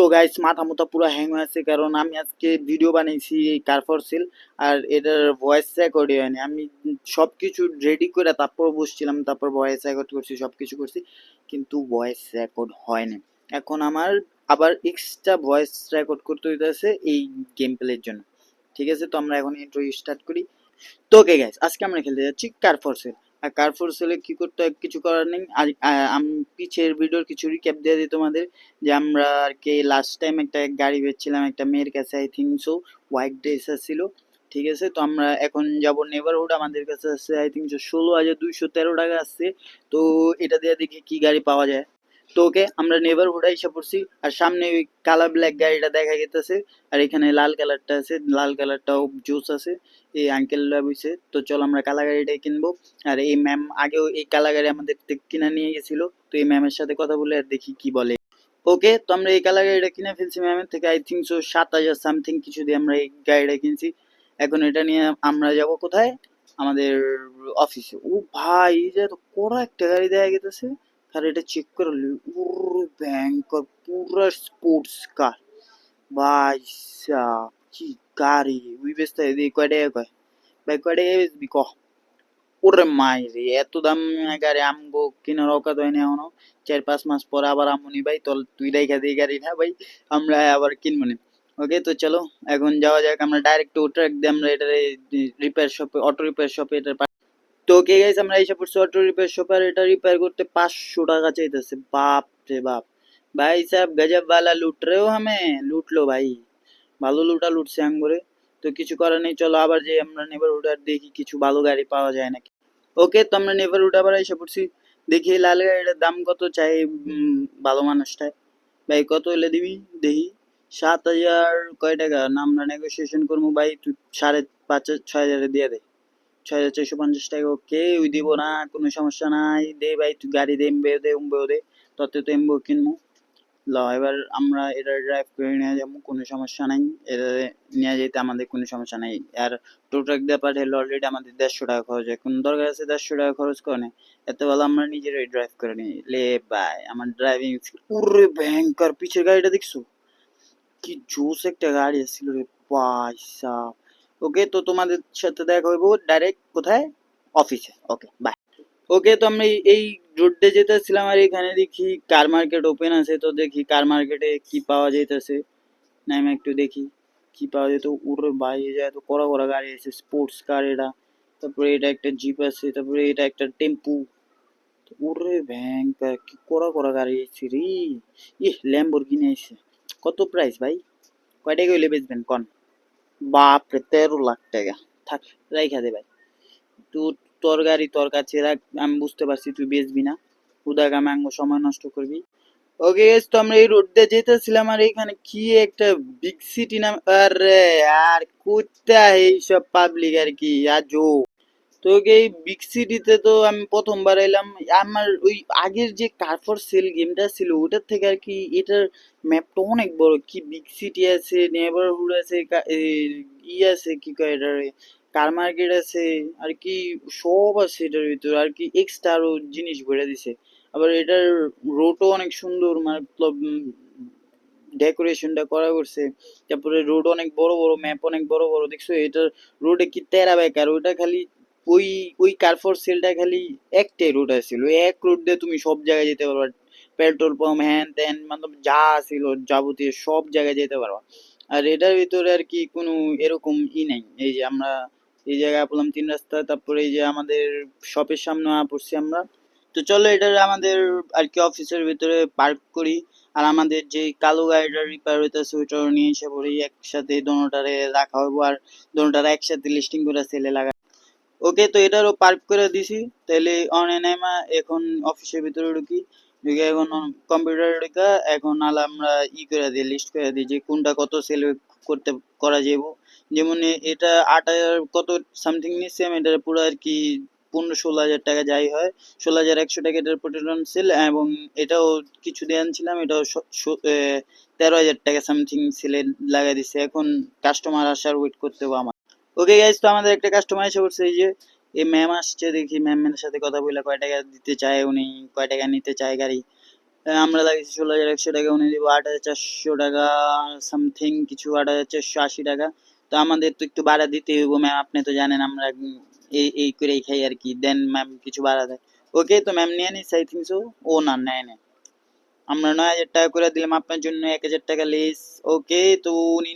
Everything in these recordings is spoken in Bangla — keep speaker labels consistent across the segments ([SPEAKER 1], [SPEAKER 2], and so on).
[SPEAKER 1] তো গাইস মাথা মুথা পুরো হ্যাং হয়ে আছে, কারণ আমি আজকে ভিডিও বানাইছি এই কার ফর সেল, আর এটার ভয়েস রেকর্ড হয়নি। আমি সব কিছু রেডি করে তারপর বসছিলাম, তারপর ভয়েস রেকর্ড করছি, সব কিছু করছি, কিন্তু ভয়েস রেকর্ড হয়নি। এখন আমার আবার এক্সট্রা ভয়েস রেকর্ড করতে হইতেছে এই গেম প্লের জন্য। ঠিক আছে, তো আমরা এখন ইন্ট্রো স্টার্ট করি। তো ওকে গাইস, আজকে আমরা খেলতে যাচ্ছি কার ফর সেল। আর কার ফর সেলে কি করতে হয় কিছু করার নেই। আর আমি পিছের ভিডিওর কিছু রিক্যাপ দিয়ে দিই তোমাদের, যে আমরা আর কি লাস্ট টাইম একটা গাড়ি বেচছিলাম একটা মেয়ের কাছে, I think so white dress ছিল। ঠিক আছে, তো আমরা এখন যাব নেভারহুড। আমাদের কাছে আছে আই থিঙ্ক 16,213 টাকা আছে। তো এটা দিয়ে দেখি কি গাড়ি পাওয়া যায়। তো ওকে, আমরা নেভারহুড এসে পড়ছি, আর সামনে ওই কালার ব্ল্যাক গাড়িটা দেখা গেতেছে, আর এখানে লাল কালারটা আছে, লাল কালারটাও জোস আছে। এই আঙ্কেলরা বইছে, তো চলো আমরা কালা গাড়িটাই কিনবো। আর এই ম্যাম আগেও এই কালা গাড়ি আমাদের থেকে কিনা নিয়ে গেছিল, তো এই ম্যামের সাথে কথা বলে আর দেখি কি বলে। ওকে, তো আমরা এই কালা গাড়িটা কিনে ফেলছি ম্যামের থেকে, আই থিঙ্ক সো 7,000 সামথিং কিছু দিয়ে আমরা এই গাড়িটা কিনছি। এখন এটা নিয়ে আমরা যাব কোথায়, আমাদের অফিসে। ও ভাই, এই যে এত কড়া একটা গাড়ি দেখা গেতেছে, আর এটা চেক করে ভয়ঙ্কর পুরো স্পোর্টস কার ভাই সাব, কি গাড়ি ওই বেচতে কয় টাকা কয়, ভাই কয় টাকা বেচবি ক। ওরে মাইরে, এত দাম গাড়ি আমগো কেনার অকাত হয় না এখনো। 4-5 মাস পরে আবার আমনি ভাই, তো তুই দেখা দিই গাড়ি না ভাই, আমরা আবার কিনবো না। ওকে, তো চলো এখন যাওয়া যাক। আমরা ডাইরেক্ট ট্রাক দিয়ে আমরা এটা রিপেয়ার শপে, অটো রিপেয়ার শপে এটা। তো ওকে গাইস, আমরা এসে পড়ছি অটো রিপেয়ার শপে, আর এটা রিপেয়ার করতে 500 টাকা চাইতেছে। বাপ রে বাপ, ভাই সাহেব গজব वाला लूट रहे हो हमें, लूट लो भाई, ভালো লুটা লুটছে আঙ্গুরে। তো কিছু করার নেই, চলো আবার যে আমরা নেভারহুড আর দেখি কিছু ভালো গাড়ি পাওয়া যায় নাকি। ওকে, তো আমরা নেভারহুড আবার এসে পড়ছি। দেখি এই লাল গাড়িটার দাম কত চাই ভালো মানুষটায়। ভাই কত হলে দিবি দেখি। 7,000 কয় টাকা না, আমরা নেগোসিয়েশন করবো ভাই, তুই 5,500 6,000 দিয়ে দে। 6,450 টাকা। ওকে, ওই দিব না, কোনো সমস্যা নাই, দে ভাই তুই গাড়ি দে, এমবেও দে উমবেও দে, তত তো এমবেও কিনবো। ল এবার আমরা এটা ড্রাইভ করে নিয়ে যাবো, কোনো সমস্যা নাই। এটা নিয়ে যেতে আমাদের কোনো সমস্যা নাই। আর টোটো ট্রাক দিয়ে পাঠালে অলরেডি আমাদের 150 টাকা খরচ হয়, কোন দরকার আছে 150 টাকা খরচ করে না। এত ভালো আমরা নিজেরাই ড্রাইভ করে নিই। লে ভাই, আমার ড্রাইভিং পুরো ভয়ঙ্কর। পিছের গাড়িটা দেখছো, কি জোস একটা গাড়ি ছিল রে ভাই সাহ। ওকে, তো তোমাদের সাথে দেখা হইব ডাইরেক্ট কোথায়, অফিসে। Okay bye. ওকে, তো আমরা এই রোড দিয়ে যেতেছিলাম, আর এখানে দেখি কার মার্কেট ওপেন আছে, তো দেখি কার মার্কেটে কি পাওয়া যাইতেছে। না আমি একটু দেখি কি পাওয়া যেত। ওরে ভাই, এই যায় তো কড়া কড়া গাড়ি আছে, স্পোর্টস কার এটা, তারপরে এটা একটা জিপ আছে, তারপরে এটা একটা টেম্পু। ওরে ভয়ঙ্কর, কি কড়া কড়া গাড়ি আছে রে। ইহ, ল্যাম্বরগিনি আছে। কত প্রাইস ভাই, কয় টাকা হইলে বেচবেন কন। বাপ রে, 13 লাখ টাকা। থাক, রাইখা দে ভাই। তুই তোর গাড়ি তোর কাছে রাখ, আমি বুঝতে পারছি তুই বেচবি না, উদার আমি সময় নষ্ট করবি। ওকে গাইস, তো আমরা এই রোড দিয়ে যেতেছিলাম, আর এখানে কি একটা বিগ সিটি নাম, আরে আর কোথায় এইসব পাবলিক আর কি আজো। তো এই বিগ সিটিতে তো আমি প্রথমবার এলাম। আমার ওই আগের যে কার ফর সেল গেমটা ছিল ওটার থেকে আর কি এটার ম্যাপটা অনেক বড়। কি বিগ সিটি আছে, নেবারহুড আছে, ই আছে কি কয় এটার, কার মার্কেট আছে, আর কি সব আছে এটার ভিতরে, আর কি এক্সট্রা আরো জিনিস ভরে দিছে। আবার এটার রোডও অনেক সুন্দর, মতলব ডেকোরেশনটা করা করছে। তারপরে রোড অনেক বড় বড়, ম্যাপ অনেক বড় বড়, দেখছো এটার রোডে কি তেরা বেকার। ওইটা খালি ওই ওই কারফর সেলটা খালি একটাই রোড আছিল, এক রোড দিয়ে তুমি সব জায়গায় যেতে পারবা। পেট্রোল পাম্প হ্যান ত্যান মানে যা ছিল যাবতীয় সব জায়গায় যেতে পারবা। আর এটার ভিতরে আর কি কোনো এরকম ই নাই। এই যে আমরা এই জায়গায় বললাম 3 রাস্তা, তারপরে এই যে আমাদের শপের সামনে পড়ছি আমরা। তো চলো এটার আমাদের আর কি অফিসের ভিতরে পার্ক করি, আর আমাদের যে কালো গাড়িটা রিপেয়ার হইতেছে ওইটাও নিয়ে এসে পড়ি একসাথে, দোনোটারে রাখা হইব, আর দোনোটারে একসাথে লিস্টিং করে সেলে লাগা। ওকে, তো এটারও পার্ক করে দিছি। তাহলে অনলাইনে এখন অফিসের ভিতরে ঢুকি, ঢুকে এখন কম্পিউটারে ঢুকা, এখন আলা আমরা ই করে দিই, লিস্ট করে দিই যে কোনটা কত সেল করতে করা যাবো। যেমন এটা 8,000 কত সামথিং নিচ্ছে, আমি এটা পুরো আর কি 15-16 হাজার টাকা যাই হয়, 16,100 টাকা এটার প্রতিদিন সেল। এবং এটাও কিছু দিয়ে আনছিলাম, এটাও 13,000 টাকা সামথিং সেলে লাগাই দিছে। এখন কাস্টমার আসার ওয়েট করতে হবে আমার। ওকে গাইজ, তো আমাদের একটা কাস্টমার এসে পড়ছে, এই যে এই ম্যাম আসছে, দেখি ম্যামের সাথে কথা বলে কয় টাকা দিতে চায় উনি, কয় টাকা নিতে চায় গাড়ি। আমরা লাগিয়েছি 16,100 টাকা, উনি দিব 8,400 টাকা সামথিং কিছু, 8,480 টাকা। তো আমাদের তো একটু বাড়া দিতে হইব ম্যাম, আপনি তো জানেন আমরা এই এই করেই খাই আর কি, দেন ম্যাম কিছু বাড়া দেয়। ওকে, তো ম্যাম নিয়ে নিস আই থিঙ্ক সো। ও না, নেয় না, আমরা 9,000 টাকা করে দিলাম আপনার জন্য, 1,000 টাকা লেস। ওকে, তো উনি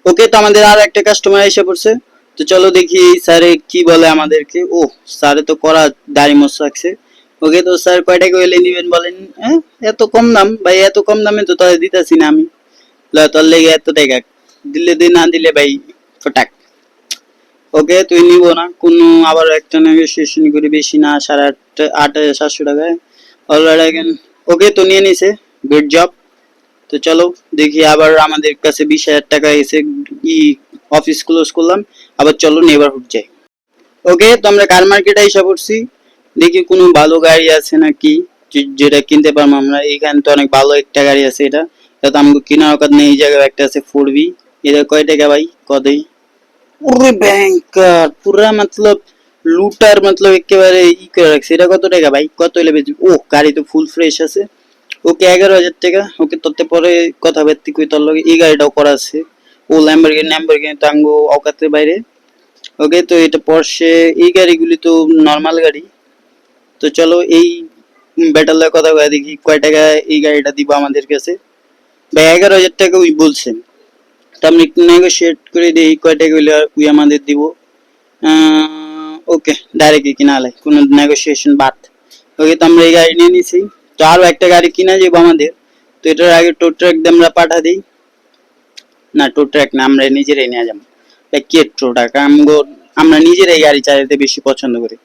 [SPEAKER 1] ওকে, তো আমাদের আর একটা কাস্টমার এসে পড়ছে। তো চলো দেখি স্যারে কি বলে আমাদেরকে। ও, স্যারে তো করা দাড়ি মোছ রাখছে। ওকে, তো স্যার কয় টাকা হইলে নিবেন বলেন? হ্যাঁ, এত কম দাম ভাই, এত কম দামে তো তাদের দিতেছি না আমি। তোর লেগে এত টাকা দিলে দিই, না দিলে ভাই ফটাক। ওকে, তুই নিব না কোনো, আবার একটা নেগোসিয়েশন করি, বেশি না, 8,700 টাকায় অলরেডি। ওকে, তো নিয়ে নিছে, গুড জব। তো চলো দেখি, আবার আমাদের কাছে 20,000 টাকা এসে ই অফিস ক্লোজ করলাম। আবার চলো নেবারহুড যাই। ওকে, তো আমরা কার মার্কেটে এসে পড়ছি, দেখি কোনো ভালো গাড়ি আছে নাকি যেটা কিনতে পারবো আমরা। এখানে তো অনেক ভালো একটা গাড়ি আছে, এটা তো আমাকে কেনার অকাত নেই। এই জায়গায় একটা আছে 4B, এটা কয় টাকা ভাই কতই? ওরে ব্যাংকার পুরা মতলব লুটার, মতলব একেবারে ই করে রাখছে। এটা কত টাকা ভাই, কত হইলে বেচবি? ও, গাড়ি তো ফুল ফ্রেশ আছে। ওকে, 11,000 টাকা। ওকে, তোতে পরে কথা ব্যক্তি কই, তোর লগে এই গাড়িটাও করা আছে। ও ল্যাম্বরগিনি তো আঙ্গো অকাতের বাইরে। ওকে, তো এটা পর্সে, এই গাড়িগুলি তো নর্মাল গাড়ি। তো চলো এই বেটার লগে কথা কয়ে দেখি কয় টাকা এই গাড়িটা দিব আমাদের কাছে। ভাই 11,000 টাকা উই বলছেন, তো আমি একটু নেগোশিয়েট করে দিই কয় টাকা হইলে উই আমাদের দিব। ওকে, ডাইরেক্ট কিনা লাই, কোনো নেগোসিয়েশন বাদ। ওকে, তো আমরা এই গাড়ি নিয়ে নিছি। তো আরো একটা গাড়ি কিনা যাবো আমাদের। তো এটার আগে টো ট্রাক দিয়ে আমরা পাঠা দিই। না, টো ট্রাক না, আমরা নিজেরাই নিয়ে যাবো। কে টো ট্রাক, আমরা নিজেরাই গাড়ি চালাতে বেশি পছন্দ করি।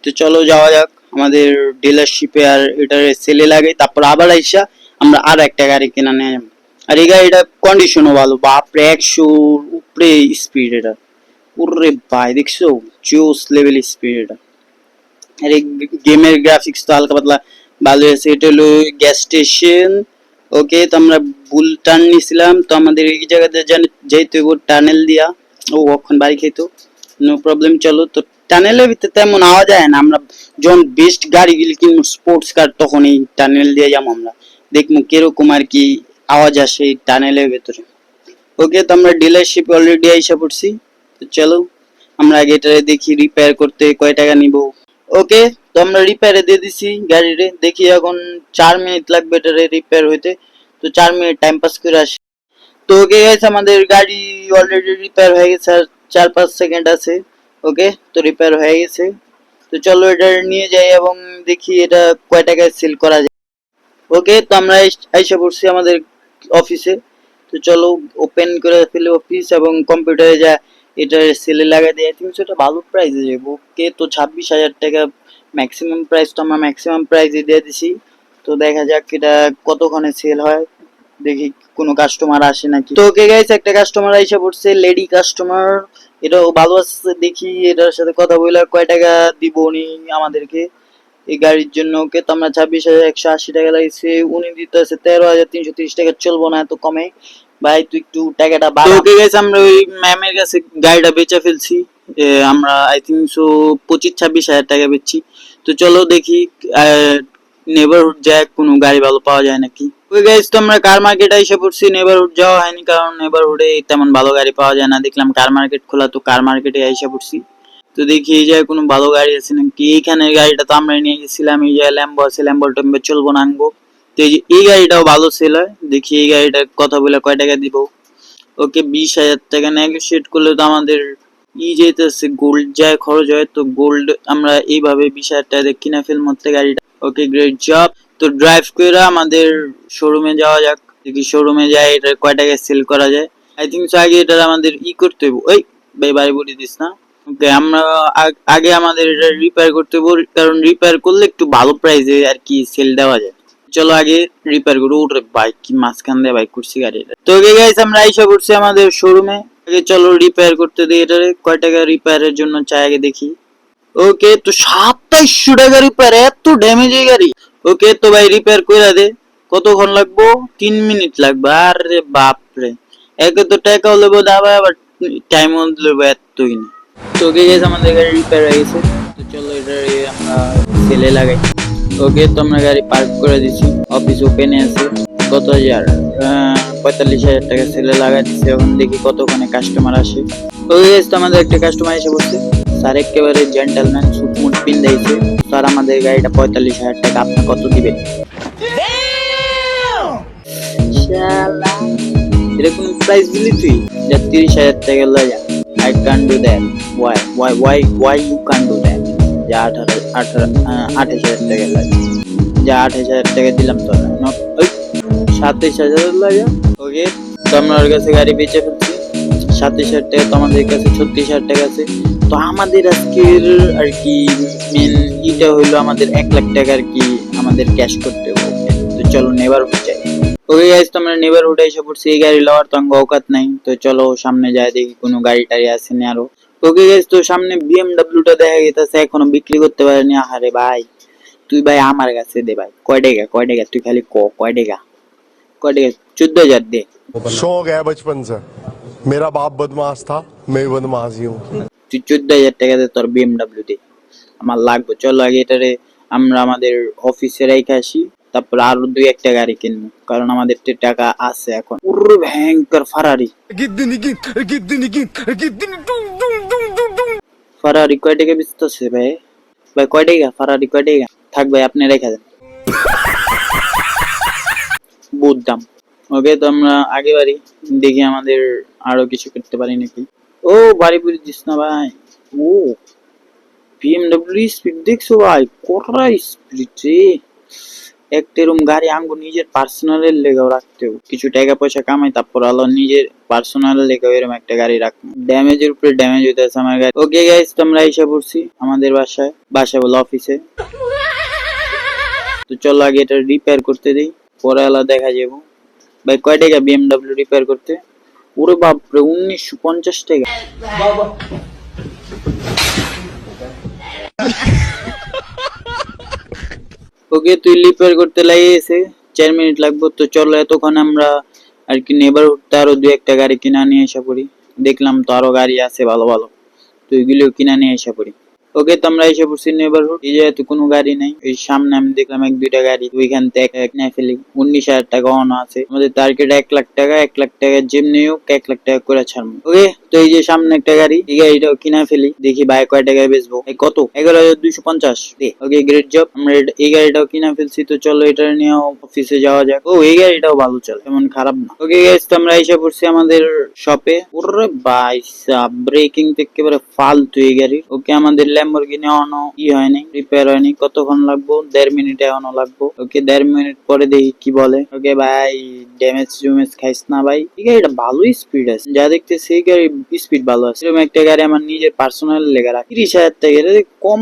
[SPEAKER 1] তো চলো যাওয়া যাক আমাদের ডিলারশিপে, আর এটার সেলে লাগে, তারপর আবার আইসা আমরা আর একটা গাড়ি কিনা নিয়ে যাবো। আর এই গাড়িটা কন্ডিশনও ভালো, বাপরে 100 উপরে স্পিড এটা। ওরে ভাই দেখছো, জোস লেভেল স্পিড এটা। আর এই গেমের গ্রাফিক্স তো হালকা পাতলা ভালো আছে। এটা হলো গ্যাস স্টেশন। ওকে, তো আমরা ভুল টার্ন নিছিলাম, তো আমাদের এই জায়গাতে যেতে হইব টানেল দিয়া। ও, এখন বাড়ি খাইতো, নো প্রবলেম। চলো, তো টানেলের ভিতরে তেমন আওয়াজ যায় না। আমরা যখন বেস্ট গাড়িগুলি কিনবো স্পোর্টস কার, তখন এই টানেল দিয়ে যাবো আমরা, দেখবো কিরকম আর কি আওয়াজ আসে এই টানেলের ভেতরে। ওকে, তো আমরা ডিলারশিপ অলরেডি আইসা পড়ছি। তো চলো আমরা আগে এটা দেখি রিপেয়ার করতে কয় টাকা নিব। ওকে, তো আমরা রিপেয়ারে দিয়ে দিছি গাড়িরে, দেখি এখন 4 মিনিট লাগবে এটারে রিপেয়ার হইতে। তো 4 মিনিট টাইম পাস করে আসি। তো ওকে গাইস, আমাদের গাড়ি অলরেডি রিপেয়ার হয়ে গেছে, আর 4-5 সেকেন্ড আছে। ওকে, তো রিপেয়ার হয়ে গেছে। তো চলো এটা নিয়ে যাই এবং দেখি এটা কয় টাকায় সেল করা যায়। ওকে, তো আমরা আইসা পড়ছি আমাদের অফিসে। তো চলো ওপেন করে ফেলে অফিস, এবং কম্পিউটারে যা এটা সেলে লাগাই দিয়ে, তুমি সেটা ভালো প্রাইসে যাবো। ওকে, তো 26,000 টাকা ম্যাক্সিমাম প্রাইস, তো আমরা ম্যাক্সিমাম প্রাইসে দিয়ে দিছি। তো দেখা যাক এটা কতক্ষণে সেল হয়, দেখি কোনো কাস্টমার আসে নাকি। তো ওকে গাইস, একটা কাস্টমার আইসা পড়ছে, লেডি কাস্টমার। এটাও ভালো আছে, দেখি এটার সাথে কথা বলে কয় টাকা দিব উনি আমাদেরকে এই গাড়ির জন্য। ওকে, তো আমরা 26,180 টাকা লাগছে, উনি দিতে আছে 13,330 টাকা। চলবো না এত কমে ভাই, তুই একটু টাকাটা বাড়া। ওকে গাইস, আমরা ওই ম্যামের কাছে গাড়িটা বেচে ফেলছি। আমরা আই থিঙ্ক সো 25-26 হাজার টাকা বেচছি। তো চলো দেখি নেবারহুড যায় কোনো গাড়ি ভালো পাওয়া যায় নাকি। ওই গাইস, তো আমরা কার মার্কেটে এসে পড়ছি, নেবারহুড যাওয়া হয়নি কারণ নেবারহুডে তেমন ভালো গাড়ি পাওয়া যায় না। দেখলাম কার মার্কেট খোলা, তো কার মার্কেটে এসে পড়ছি। তো দেখি এই জায়গায় কোনো ভালো গাড়ি আছে নাকি। এইখানের গাড়িটা তো আমরা নিয়ে গেছিলাম, এই জায়গায় ল্যাম্বো আছে, ল্যাম্বো ট্যাম্বো চলবো না আনবো। তো এই গাড়িটাও ভালো সেল হয়, দেখি এই গাড়িটা কথা বলে কয় টাকা দিব। ওকে, 20,000 টাকা নেগোশিয়েট করলে তো আমাদের যেতেছে গোল্ড যায়, খরচ হয়। তো গোল্ড আমরা এইভাবে 20,000 টাকা কিনে ফেলবো গাড়িটা। ওকে, গ্রেট জব। তো ড্রাইভ করে আমাদের শোরুমে যাওয়া যাক, দেখি শোরুমে যাই এটা কয় টাকায় সেল করা যায়। আই থিঙ্ক সো আগে এটা আমাদের করতে হবে। ওই ভাই, বাড়ি বলে দিস না। ওকে, আমরা আগে আমাদের এটা রিপেয়ার করতে হবে, কারণ রিপেয়ার করলে একটু ভালো প্রাইসে আর কি সেল দেওয়া যায়। চলো আগে রিপেয়ার করবো। ওরে বাইক কি মাঝখান দিয়ে বাইক করছি গাড়িটা। তো ওকে গাইস, আমরা আইসা করছি আমাদের শোরুমে। আগে চলো রিপেয়ার করতে দিই এটারে, কয় টাকা রিপেয়ারের জন্য চাই আগে দেখি। ওকে, তো 2700 টাকা রিপেয়ার, এত ড্যামেজ এই গাড়ি। ওকে, তো ভাই রিপেয়ার করে দে। কতক্ষণ লাগবো? 3 মিনিট লাগবে। আরে বাপরে, একে তো টাকাও লেবো দাবা, আবার টাইমও লেবো এতই না। তো ওকে গাইস, আমাদের গাড়ি রিপেয়ার হয়ে গেছে। তো চলো এটা আমরা সেলে লাগাই। ওকে তো আমরা গাড়ি পার্ক করে দিছি, অফিস ওপেনে আছে। কত হাজার? 45,000 টাকা সেলে লাগাই দিচ্ছে। এখন দেখি কতক্ষণে কাস্টমার আসে। ওই তো আমাদের একটা কাস্টমার এসে বসছে। স্যার একেবারে জেন্টালম্যান, সুট মুট পিন্দাইছে। স্যার আমাদের গাড়িটা 45,000 টাকা, আপনি কত দিবেন? শালা, এরকম প্রাইস দিলি তুই? যা 30,000 টাকা লয় যা। I can't do that. Why you can't do that? যা 28,000 টাকা লয় যা। 28,000 টাকা দিলাম তো, 27,000 লয় যা। ওকে তো আমরা ওর কাছে গাড়ি বেচে ফেলছি। 27,000 টাকা তো আমাদের কাছে 36,000 টাকা আছে। তো আমাদের আজকের আর কি মেন ইটা হইলো আমাদের 1 লাখ টাকা আর কি আমাদের ক্যাশ করতে হবে। তো চলো নেবারহুড যাই। ওকে গাইস, তো আমরা নেবারহুড এসে পড়ছি। এই গাড়ি লওয়ার তো আঙ্গ অকাত নাই। তো চলো সামনে যাই, দেখি কোনো গাড়ি টাড়ি আছে না আরো। ওকে গাইস, তো সামনে বিএমডব্লিউটা দেখা গেছে এখনো বিক্রি করতে পারেনি। আহারে ভাই, তুই ভাই আমার কাছে দে ভাই। কয় টাকা তুই খালি কয় টাকা? 14,000 দে।
[SPEAKER 2] शौक है बचपन से, मेरा बाप बदमाश था, मैं भी बदमाश ही हूँ।
[SPEAKER 1] তুই 14,000 টাকা দে, তোর বিএমডব্লিউ দে, আমার লাগবে। চলো আগে এটারে আমরা আমাদের অফিসে রেখে আসি, তারপর আরো 2-1টা গাড়ি কিনবো, কারণ আমাদের তো টাকা আছে এখন। পুরো ভয়ঙ্কর ফারারি। ফারারি কয় টাকা বেচতেছে ভাই? ভাই কয় টাকা ফারারি, কয় টাকা? থাক ভাই, আপনি রেখে দেন, বহুত দাম। ওকে তো আমরা আগে বাড়ি, দেখি আমাদের আরো কিছু করতে পারি নাকি। ও বাড়ি পুরি দিস না ভাই। ও বিএমডব্লিউ স্পিড দেখছো ভাই, কতটা স্পিড রে। একটা এরকম গাড়ি আঙ্গু নিজের পার্সোনালের লেগেও রাখতেও, কিছু টাকা পয়সা কামাই, তারপর আলো নিজের পার্সোনাল লেগেও এরকম একটা গাড়ি রাখবো। ড্যামেজের উপরে ড্যামেজ হইতেছে আমার গাড়ি। ওকে গাইস, তোমরা এসে পড়ছি আমাদের বাসায় বলো অফিসে। তো চলো আগে এটা রিপেয়ার করতে দিই, পরে আলা দেখা যাবো। ভাই কয় টাকা বিএমডব্লিউ রিপেয়ার করতে? ওরে বাপরে, 1950 টাকা। ওকে তুই রিপেয়ার করতে লাগিয়েছে 4 মিনিট লাগবে। তো চলো এতক্ষণ আমরা আর কি নেবারহুডে আরো 2-1টা গাড়ি কিনা নিয়ে এসে পড়ি। দেখলাম তো আরো গাড়ি আছে ভালো ভালো, তো এগুলো কিনা নিয়ে এসে পড়ি। ওকে তো আমরা এসে পড়ছি নেবারহুড। এই যেহেতু কোনো গাড়ি নাই, এই সামনে আমি দেখলাম 1-2টা গাড়ি, ওইখান থেকে এক নিয়ে ফেলি। 19,000 টাকা অন আছে আমাদের টার্গেট। 1 লাখ টাকা, 1 লাখ টাকা যেমনি হোক 1 লাখ টাকা করে ছাড়বো। ওকে তো এই যে সামনে একটা গাড়ি, এই গাড়িটাও কিনা ফেলি, দেখি ভাই কয় টাকায় বেচবো। এই কত? 11,250 দে। ওকে গ্রেট জব, আমরা এই গাড়িটাও কিনা ফেলছি। তো চলো এটা নিয়ে অফিসে যাওয়া যাক। ও এই গাড়িটাও ভালো চলে, এমন খারাপ না। ওকে গাইস, তো আমরা এসে পড়ছি আমাদের শপে। ওরে ভাই সাব, ব্রেকিং তো একেবারে ফালতু এই গাড়ি। ওকে আমাদের ল্যাম্বরগিনি এখনো হয়নি, রিপেয়ার হয়নি। কতক্ষণ লাগবো? 1.5 মিনিট এখনো লাগবো। ওকে 1.5 মিনিট পরে দেখি কি বলে। ওকে ভাই, ড্যামেজ জুমেজ খাইস না ভাই। এই গাড়িটা ভালোই স্পিড আছে, যা দেখতেছি এই গাড়ির স্পিড ভালো আছে। এরকম একটা গাড়ি আমার নিজের পার্সোনাল লেগে রাখ। 30,000 টাকা কম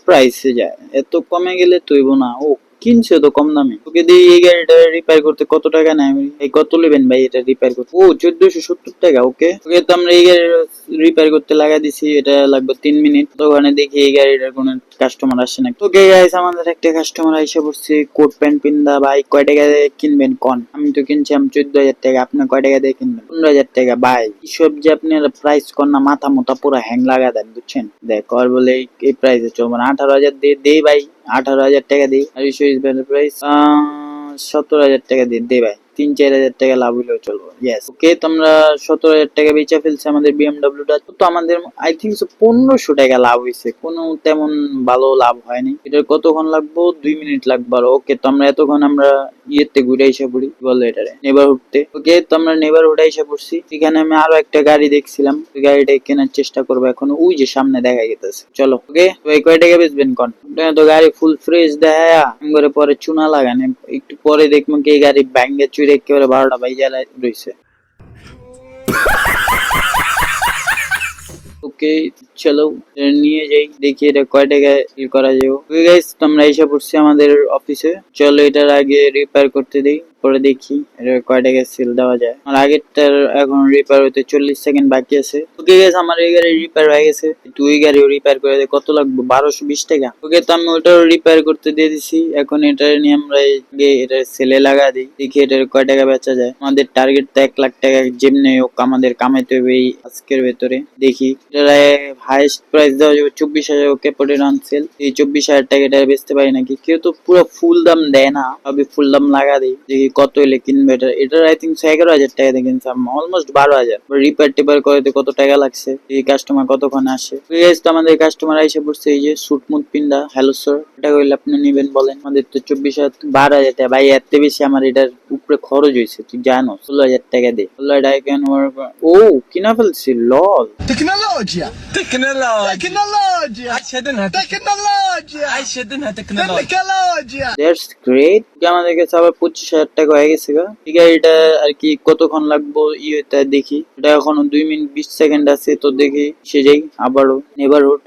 [SPEAKER 1] প্রাইসে যায়, এত কমে গেলে তৈব না। ও কিনছে তো কম দামে। ওকে দিয়ে এই গাড়িটা রিপেয়ার করতে কত টাকা নেয়? এই কত নেবেন ভাই এটা রিপেয়ার করতে? ও 1470 টাকা। ওকে ওকে তো আমরা এই গাড়ি রিপেয়ার করতে লাগা দিছি, এটা লাগবে 3 মিনিট। তো ওখানে দেখি এই গাড়িটার কোনো কাস্টমার আসছে না। ওকে গাইস, আমাদের একটা কাস্টমার আইসা পড়ছে, কোট প্যান্ট পিন্দা। ভাই কয় টাকা দিয়ে কিনবেন কন? আমি তো কিনছি 14,000 টাকা, আপনি কয় টাকা দিয়ে কিনবেন? 15,000 টাকা। ভাই এসব যে আপনি প্রাইস কর না, মাথা মোটা পুরো হ্যাং লাগা দেন, বুঝছেন? দেখ আর বলে এই প্রাইসে চলবে না। 18,000 দিয়ে দে ভাই, 18,000 টাকা দিই। আর ইস্যু ইজ বেটার প্রাইস। 17,000 টাকা দিই দে ভাই, 3-4 হাজার টাকা লাভ হলেও চলবে। ইয়েস ওকে, তোমরা 17,000 টাকা বেচা ফেলছে আমাদের বিএমডব্লিউটা। তো আমাদের আই থিঙ্ক 1500 টাকা লাভ হয়েছে, কোনো তেমন ভালো লাভ হয়নি। এটার কতক্ষণ লাগবো? 2 মিনিট লাগবে। ওকে তো আমরা এতক্ষণ আমরা ইয়েতে ঘুরে এসে পড়ি, কি বলে এটারে, নেবারহুডতে। ওকে তো আমরা নেবারহুডে এসে পড়ছি। এখানে আমি আরো একটা গাড়ি দেখছিলাম, ওই গাড়িটা কেনার চেষ্টা করবো এখন। ওই যে সামনে দেখা গেছে। চলো ওকে তো এই কয় টাকা বেচবেন কোন? তো গাড়ি ফুল ফ্রেশ দেখা করে পরে চুনা লাগান, একটু পরে দেখবো কি এই গাড়ি ব্যাঙ্গে চুরে একেবারে 12টা বাইজা রয়েছে। ওকে চলো নিয়ে যাই, দেখি এটা কয় টাকায় করা যাবে। ওকে গাইস, তোমরা এসে পড়ছি আমাদের অফিসে। চলো এটার আগে রিপেয়ার করতে দিই, পরে দেখি এটা কয় টাকায় সেল দেওয়া যায়। আমার আগেরটার এখন রিপেয়ার হতে 40 সেকেন্ড বাকি আছে। ওকে গাইস, আমার এই গাড়ি রিপেয়ার হয়ে গেছে। তুই গাড়িও রিপেয়ার করে দে, কত লাগবে? 1220 টাকা। ওকে তো আমি ওটাও রিপেয়ার করতে দিয়ে দিছি। এখন এটা নিয়ে আমরা এটা সেলে লাগা দিই, দেখি এটার কয় টাকা বেচা যায়। আমাদের টার্গেট তো 1 লাখ টাকা যেমনি হোক আমাদের কামাইতে হবে এই আজকের ভেতরে। দেখি এটা হাইয়েস্ট প্রাইস দেওয়া যাবে 24,000, ওকে পড়ে সেল। এই 24,000 টাকা এটা বেচতে পারি নাকি, কেউ তো পুরো ফুল দাম দেয় না, আমি ফুল দাম লাগা দিই দেখি কত হলে কিনবে। এটার আই থিঙ্ক 11,000 টাকা দিয়ে কিনছিলাম, অলমোস্ট 12,000। রিপেয়ার টিপার করতে কত টাকা লাগছে, এই কাস্টমার কতক্ষণ আসে। তো আমাদের কাস্টমার আইসে পড়ছে, এই যে সুট মুট পিন্দা, হ্যালো স্যার, এটা কইলে আপনি নিবেন বলেন। আমাদের তো 24,000 12,000 টাকা ভাই, এত বেশি আমার এটার উপরে খরচ হয়েছে, তুই জানো। 16,000 টাকা দে, 16,000 টাকা কেন। ও কিনা ফেলছি, লল।
[SPEAKER 3] تكنولوجيا تكنولوجيا تكنولوجيا عايشة تكنولوجيا
[SPEAKER 1] দ্যাটস গ্রেট। আমাদের কাছে আবার 25,000 টাকা হয়ে গেছে গা। এই গাড়িটা আর কি কতক্ষণ লাগবো ইয়েটা দেখি, এটা এখনো 2 মিনিট 20 সেকেন্ড আছে, তো দেখি সে যাই আবারও নেবারহুড।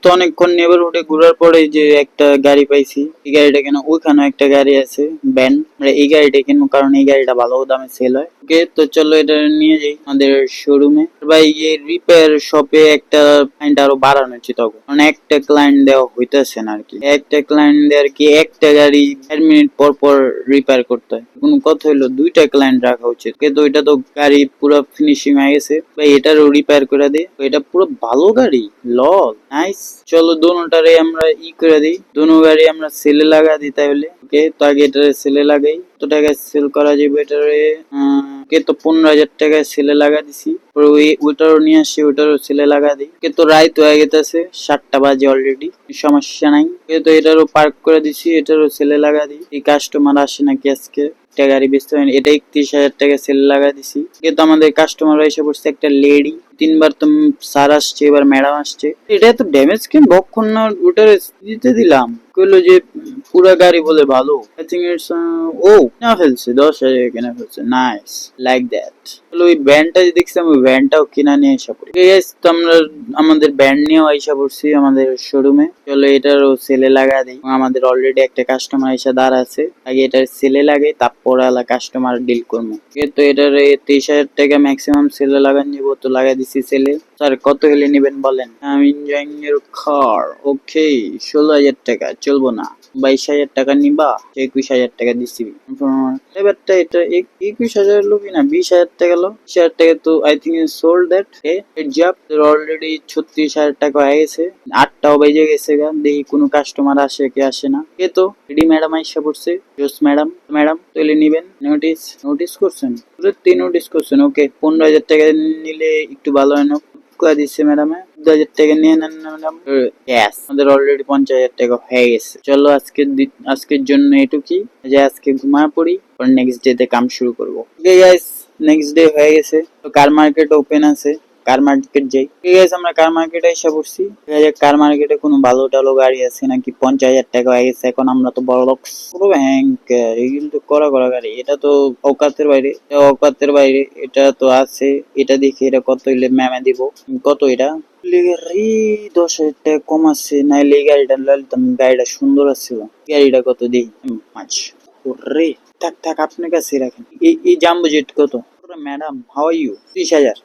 [SPEAKER 1] তো অনেকক্ষণ নেবারহুডে ঘোরার পরে যে একটা গাড়ি পাইছি, এই গাড়িটা কেন, ওইখানে একটা গাড়ি আছে ব্যান, আমরা এই গাড়িটা কিনবো কারণ এই গাড়িটা ভালো দামে সেল হয়। ওকে, তো চলো এটা নিয়ে যাই আমাদের শোরুমে। ভাই এই রিপেয়ার শপে একটা ক্লায়েন্ট আরো বাড়ানো উচিত, তখন মানে একটা ক্লায়েন্ট দেওয়া হইতেছে না আর কি। একটা ক্লায়েন্ট দেওয়ার কি, একটা গাড়ি 4 মিনিট পর পর রিপেয়ার করতে হয়, কোনো কথা হইলো 2টা ক্লায়েন্ট রাখা উচিত। কিন্তু ওইটা তো গাড়ি পুরো ফিনিশিং হয়ে গেছে ভাই, এটারও রিপেয়ার করে দে। এটা পুরো ভালো গাড়ি, লল নাইস। চলো দোনোটারে আমরা করে দিই, দোনো গাড়ি আমরা সেলে লাগা দিই তাহলে। ওকে, তো আগে এটারে সেলে লাগাই, কত টাকায় সেল করা যাবে এটারে। কে তো 15,000 টাকায় সেলে লাগা দিছি, ওইটারও নিয়ে আসি, ওইটারও সেলে লাগা দিই। কে তো রাইত হয়ে গেছে, 7টা বাজে অলরেডি, সমস্যা নাই। কে তো এটারও পার্ক করে দিছি, এটারও সেলে লাগা দিই। এই কাস্টমার আসে নাকি আজকে, একটা গাড়ি বেচতে হয়, এটা 31,000 টাকা সেল লাগা দিছি। কিন্তু আমাদের কাস্টমার এসে পড়ছে একটা লেডি, 3বার তো স্যার আসছে, এবার ম্যাডাম আসছে। এটা তো ড্যামেজ কেন বক্ষণ না, ওটার দিতে দিলাম, কইলো যে পুরা গাড়ি বলে ভালো। আই থিঙ্ক ইটস ও কিনা ফেলছে, 10,000 কিনা ফেলছে, নাইস লাইক দ্যাট। ওই ব্যান্ডটা যে দেখছিলাম, ওই ব্যান্ডটাও কিনা নিয়ে এসে পড়ি। তো আমরা আমাদের ব্যান্ড নিয়েও আইসা পড়ছি আমাদের শোরুমে। চলো এটারও সেলে লাগা দিই, আমাদের অলরেডি একটা কাস্টমার এসে দাঁড়া আছে, আগে এটার সেলে লাগে তারপর কাস্টমার ডিল করবো। তো এটার 23,000 টাকা ম্যাক্সিমাম সেলে লাগান যাবো, তো লাগা দিছি সেলে। স্যার কত হলে নিবেন বলেন। আমি এনজয়িং ইউর কার। ওকে, 16,000 টাকা চলবো না, 22,000 টাকা নিবা, 21,000 টাকা দিচ্ছি। এবারটা এটা 21,000 লোক না, 20,000 টাকা লো, 20,000 টাকা তো I think sold that. Already 36,000 টাকা হয়ে গেছে, 8টাও বেজে গেছে গা, দেখি কোনো কাস্টমার আসে কি আসে না। কে তো এডি ম্যাডাম আইসা পড়ছে, জোস ম্যাডাম। ম্যাডাম তৈলে নিবেন, নোটিস নোটিস করছেন, পুরো 3 নোটিস করছেন। ওকে, 15,000 টাকা নিলে একটু ভালো হয় না, দিচ্ছে ম্যাডামে। 2,000 টাকা নিয়ে নেন ম্যাডাম। ইয়েস, আমাদের অলরেডি 50,000 টাকা হয়ে গেছে। চলো আজকের জন্য এটুকুই, যে আজকে ঘুমায় পড়ি, পর নেক্সট ডে তে কাম শুরু করবো। গাইস, নেক্সট ডে হয়ে গেছে, তো কার মার্কেট ওপেন আছে, কার মার্কেট যাই। ঠিক আছে, আমরা কার মার্কেটে এসে পড়ছি। কার মার্কেটে কোনো ভালো টালো গাড়ি আছে নাকি। 50,000 টাকা হয়ে গেছে, এখন আমরা তো বড় লোক, পুরো হ্যাঙ্ক, এগুলো তো করা গাড়ি, এটা তো অকাতের বাইরে, অকাতের বাইরে। এটা তো আছে, এটা দেখি এটা কত হইলে ম্যামে দিব। কত এটা 10,000 টাকা কম আছে, নাইলে এই গাড়িটা লালতাম, গাড়িটা সুন্দর আছিল। গাড়িটা কত দিই, পাঁচ। ওরে থাক থাক, আপনার কাছে রাখেন। এই জাম্বো জেট কত। Madam how are you, 30,000।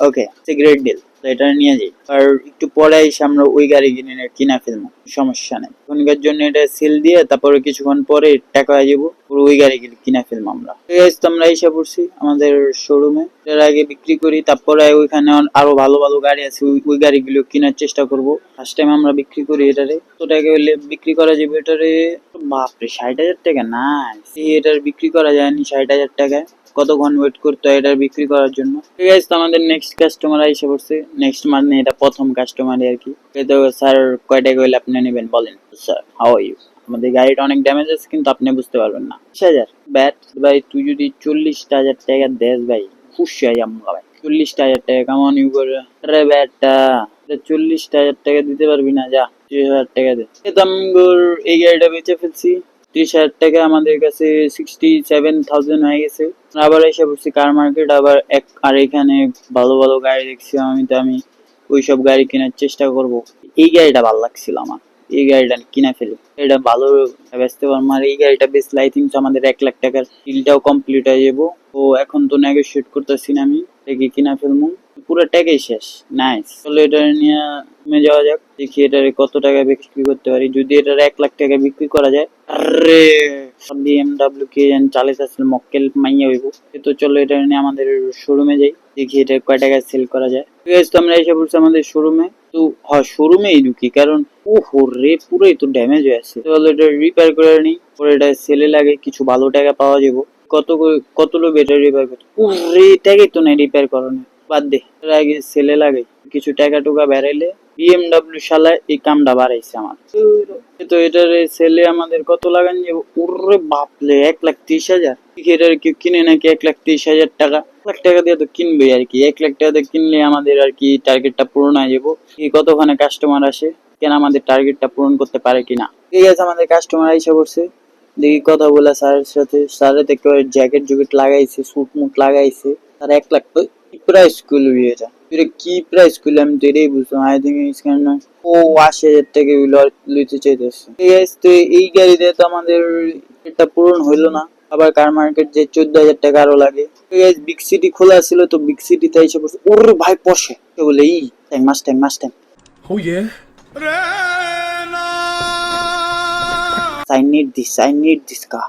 [SPEAKER 1] Okay, great deal, তো এটা নিয়ে যাই। আর একটু পরে এসে আমরা ওই গাড়ি কিনা ফেলবো, সমস্যা নেই। এখনকার জন্য এটা সেল দিয়ে তারপরে কিছুক্ষণ পরে টাকা হয়ে যাবো, পুরো ওই গাড়ি কিনা ফেলবো আমরা। তো আমরা এসে পড়ছি আমাদের শোরুমে, এর আগে বিক্রি করি, তারপরে ওইখানে আরো ভালো ভালো গাড়ি আছে, ওই গাড়িগুলো কেনার চেষ্টা করবো। ফার্স্ট টাইম আমরা বিক্রি করি এটারে, তো টাকা হইলে বিক্রি করা যাবে এটারে। বাপরে, 60,000 টাকা, না এটার বিক্রি করা যায়নি 60,000 টাকায়। কতক্ষণ ওয়েট করতে হয় এটার বিক্রি করার জন্য। ঠিক আছে, তো আমাদের নেক্সট কাস্টমার এসে পড়ছে। নেক্সট মানে এটা প্রথম কাস্টমার আর কি। তো স্যার কয়টা কইলে আপনি নেবেন বলেন। স্যার হাউ আর ইউ, আমাদের গাড়িটা অনেক ড্যামেজ আছে কিন্তু আপনি বুঝতে পারবেন না। 20,000 ব্যাট ভাই, তুই যদি 40,000 টাকা দেস ভাই, খুশি হয়ে যাবো ভাই। 40,000 টাকা কামান ইউ করে রে ব্যাটটা, 40,000 টাকা দিতে পারবি না, যা 30,000 টাকা দে। এই গাড়িটা বেঁচে ফেলছি, 30,000 টাকা আমাদের কাছে 67,000 হয়ে গেছে। আবার এসে পড়ছি কার মার্কেট, আবার আর এখানে ভালো ভালো গাড়ি দেখছি, আমি ওইসব গাড়ি কেনার চেষ্টা করব। এই গাড়িটা ভালো লাগছিল আমার, এই গাড়িটা কিনা ফেলি, এটা ভালো বেচতে পারবো। আর এই গাড়িটা বেচলে আই থিঙ্ক আমাদের 1 লাখ টাকার ডিলটাও কমপ্লিট হয়ে যাবো। ও এখন তো নেগোশিয়েট করতেছি না, আমি দেখি কিনা ফেলবো, পুরো টাকাই শেষ। নাইস, চলো এটা নিয়ে যাওয়া যাক, দেখি এটার কত টাকা বিক্রি করতে পারি। যদি এটার 1 লাখ টাকা বিক্রি করা যায়, আরে BMW কে চালিয়ে আসলে মক্কেল মাইয়া হইব। তো চলো এটা নিয়ে আমাদের শোরুমে যাই, দেখি এটা কয় টাকায় সেল করা যায়। ঠিক আছে, তো আমরা এসে পড়ছি আমাদের শোরুমে। তো হ্যাঁ শোরুমেই ঢুকি, কারণ ও রে পুরোই তো ড্যামেজ হয়ে আছে। তো এটা রিপেয়ার করে নিই, পরে এটা সেলে লাগে, কিছু ভালো টাকা পাওয়া যাবো। কত লোক এটা রিপেয়ার করতে, ও রে টাকাই তো নাই রিপেয়ার করানো, বাদ দে, এর আগে সেলে লাগে কিছু টাকা টুকা বেড়াইলে। বিএমডাব্লিউ শালা এই কামটা বাড়াইছে আমার। তো এটার সেলে আমাদের কত লাগান যাবো, ওরে বাপলে 1,30,000। এটার কেউ কিনে নাকি 1,30,000 টাকা, 1,00,000 দিয়ে তো কিনবে আর কি। 1,00,000 দিয়ে কিনলে আমাদের আর কি টার্গেটটা পূরণ হয়ে যাবো। কতখানে কাস্টমার আসে, কেন আমাদের টার্গেটটা পূরণ করতে পারে কিনা। ঠিক আছে, আমাদের কাস্টমার আইসা করছে, দেখি কথা বলে স্যারের সাথে। স্যারে দেখতে জ্যাকেট জুকেট লাগাইছে, স্যুট মুট লাগাইছে। তার 1,00,000 কি প্রাইস করলো এটা, এটা কি প্রাইস করলো আমি তো এটাই বুঝলাম। আই থিঙ্ক ও 80,000 টাকা লইতে চাইতেছে। ঠিক আছে, তো এই গাড়ি দিয়ে তো আমাদের এটা পূরণ হইলো না। আবার কার মার্কেট যে 14,000 টাকা আরো লাগে। ঠিক আছে, বিগ সিটি খোলা ছিল, তো বিগ সিটিতে এসে পড়ছে। ওরে ভাই পশে বলে ই টাইম মাস time.
[SPEAKER 4] Oh yeah.
[SPEAKER 1] I need this car.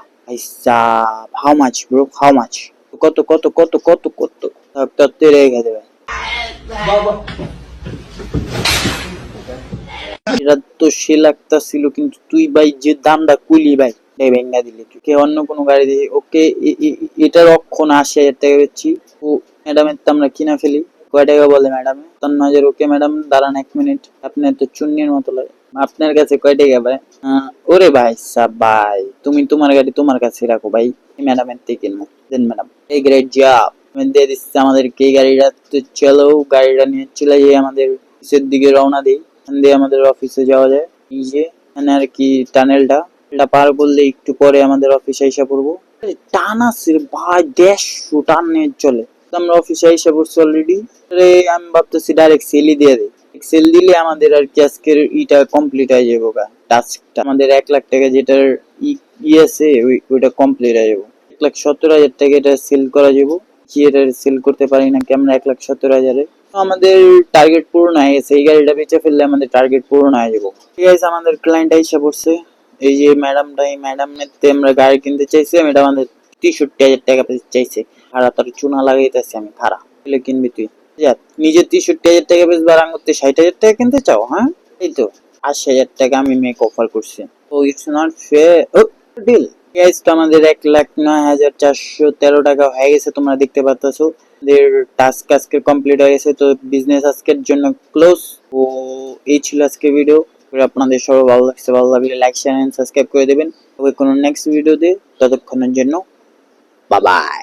[SPEAKER 1] How much bro, how much? কত তাতে রেখে দেবে। এটা তো সে লাগতাছিল, কিন্তু তুই ভাই যে দামটা কুলি ভাই এই ভেঙ্গা দিলি তুই। কে অন্য কোনো গাড়ি দিয়ে ওকে, এটার অক্ষণ 80,000 টাকা বেচছি। ও ম্যাডামের তো আমরা কিনা ফেলি। কয় টাকা বলে ম্যাডাম? 57,000। ওকে ম্যাডাম দাঁড়ান 1 মিনিট, আপনার তো চুন্নির মতো লাগে। আপনার কাছে কয় টাকা ভাই? ওরে ভাই সাব ভাই, তুমি তোমার গাড়ি তোমার কাছে রাখো ভাই, ম্যাডামের থেকে কিনবো। দেন ম্যাডাম, এই গ্রেট জব দিয়ে দিচ্ছে আমাদেরকে এই গাড়িটা। তো চলো গাড়িটা নিয়ে চলে যাই, আমাদের অফিসের দিকে রওনা দিই। এখান দিয়ে আমাদের অফিসে যাওয়া যায়। এই যে এখানে আর কি টানেলটা, এটা পার করলে একটু পরে আমাদের অফিসে এসে পড়বো। টান আছে ভাই, 150 টান নিয়ে চলে। তো আমরা অফিসে এসে পড়ছি অলরেডি। আমি ভাবতেছি ডাইরেক্ট সেলই দিয়ে দিই। সেল দিলে আমাদের আর কি আজকের ইটা কমপ্লিট হয়ে যাবো। টাস্কটা আমাদের 1,00,000 টাকা যেটার ই আছে ওইটা কমপ্লিট হয়ে যাবো। 1,17,000 টাকা এটা সেল করা যাবো। কি এটা সেল করতে পারি নাকি আমরা 1,17,000-এ? আমাদের টার্গেট পূরণ হয়ে গেছে, এই গাড়িটা বেচে ফেললে আমাদের টার্গেট পূরণ হয়ে যাবো। ঠিক আছে, আমাদের ক্লায়েন্ট এসে পড়ছে। এই যে ম্যাডামটা, এই ম্যাডামের আমরা গাড়ি কিনতে চাইছি। এটা আমাদের 63,000 টাকা চাইছে। খারা তার চুনা লাগাইতেছি আমি, খারা বলে কিনবি তুই? নিজে 63,000 টাকা বেচবার আঙুরতে 60,000 টাকা কিনতে চাও? হ্যাঁ, এই তো 80,000 টাকা আমি মেক অফার করছি। Oh it's not fair deal. Guys, তো আমাদের 1,09,413 টাকা হয়ে গেছে, তোমরা দেখতে পাচ্ছো। টাস্ক আজকে কমপ্লিট হয়ে গেছে, তো বিজনেস আজকের জন্য ক্লোজ। তো এই ছিল আজকের ভিডিও। আপনাদের সবাই ভালো লাগছে, ভালো লাগলে লাইক শেয়ার এন্ড সাবস্ক্রাইব করে দেবেন। তবে কোনো নেক্সট ভিডিওতে, ততক্ষণের জন্য বাই বাই।